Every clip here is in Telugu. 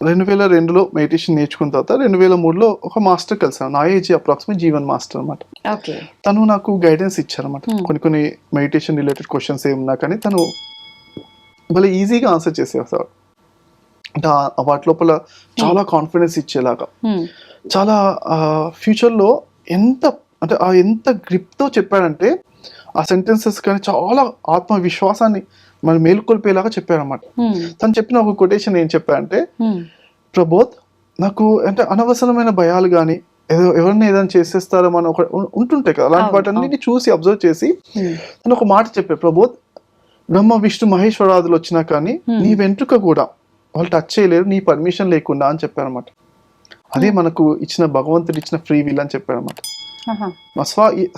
2002లో మెడిటేషన్ నేర్చుకున్న తర్వాత 2003లో ఒక మాస్టర్ కలిసాను. నా ఏజ్ అప్రాక్సిమేట్ జీవన్ మాస్టర్ అనమాట. ఓకే. తను నాకు గైడెన్స్ ఇచ్చారనమాట. కొన్ని మెడిటేషన్ రిలేటెడ్ క్వశ్చన్స్ ఏమున్నా కానీ తను భలే ఈజీగా ఆన్సర్ చేసేవారు. అంటే వాటి లోపల చాలా కాన్ఫిడెన్స్ ఇచ్చేలాగా, చాలా ఫ్యూచర్లో ఎంత అంటే ఎంత గ్రిప్తో చెప్పాడంటే ఆ సెంటెన్సెస్ కానీ చాలా ఆత్మవిశ్వాసాన్ని మనం మేలుకొల్పేలాగా చెప్పారన్నమాట. తను చెప్పిన ఒక కొటేషన్ ఏం చెప్పారంటే, ప్రబోధ్ నాకు అంటే అనవసరమైన భయాలు కానీ ఎవరిని ఏదైనా చేసేస్తారో మనం ఉంటుంటాయి కదా, అలాంటి వాటన్నిటిని చూసి అబ్జర్వ్ చేసి తను ఒక మాట చెప్పారు, ప్రబోధ్ బ్రహ్మ విష్ణు మహేశ్వరాదులు వచ్చినా కానీ నీ వెంట్రుక కూడా వాళ్ళు టచ్ చేయలేరు నీ పర్మిషన్ లేకుండా అని చెప్పారన్నమాట. అదే మనకు ఇచ్చిన భగవంతుడు ఇచ్చిన ఫ్రీ విల్ అని చెప్పారన్నమాట.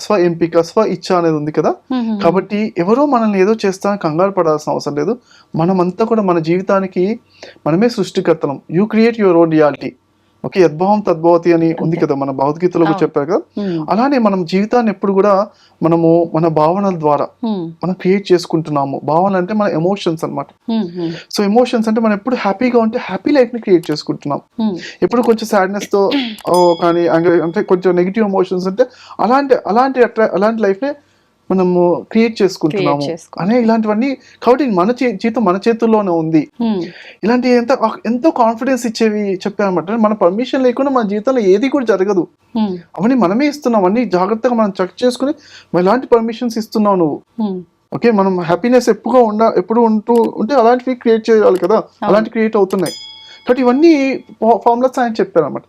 స్వ ఎంపిక స్వ ఇచ్చ అనేది ఉంది కదా, కాబట్టి ఎవరో మనల్ని ఏదో చేస్తానని కంగారు పడాల్సిన అవసరం లేదు. మనమంతా కూడా మన జీవితానికి మనమే సృష్టికర్తలం. You create your own reality. Okay, యద్భావం తద్భవతి అని ఉంది కదా, మన భగవద్గీతలో కూడా చెప్పారు కదా. అలానే మనం జీవితాన్ని ఎప్పుడు కూడా మనము మన భావనల ద్వారా మనం క్రియేట్ చేసుకుంటున్నాము. భావనలు అంటే మన ఎమోషన్స్ అన్నమాట. సో ఎమోషన్స్ అంటే మనం ఎప్పుడు హ్యాపీగా ఉంటే హ్యాపీ లైఫ్ ని క్రియేట్ చేసుకుంటున్నాం. ఎప్పుడు కొంచెం సాడ్నెస్ తో కానీ అంటే కొంచెం నెగిటివ్ ఎమోషన్స్ అంటే అలాంటి లైఫ్ ని మనము క్రియేట్ చేసుకుంటున్నాము అనే ఇలాంటివన్నీ. కాబట్టి మన జీవితం మన చేతుల్లోనే ఉంది. ఇలాంటి ఎంతో కాన్ఫిడెన్స్ ఇచ్చేవి చెప్పారన్నమాట. మన పర్మిషన్ లేకుండా మన జీవితంలో ఏది కూడా జరగదు. అవన్నీ మనమే ఇస్తున్నాం. అన్ని జాగ్రత్తగా మనం చెక్ చేసుకుని ఎలాంటి పర్మిషన్స్ ఇస్తున్నావు నువ్వు. ఓకే, మనం హ్యాపీనెస్ ఎప్పుడు ఉంటూ ఉంటే అలాంటివి క్రియేట్ చేయాలి కదా, అలాంటి క్రియేట్ అవుతున్నాయి. కాబట్టి ఇవన్నీ ఫార్ములాస్ ఆయన చెప్పారన్నమాట.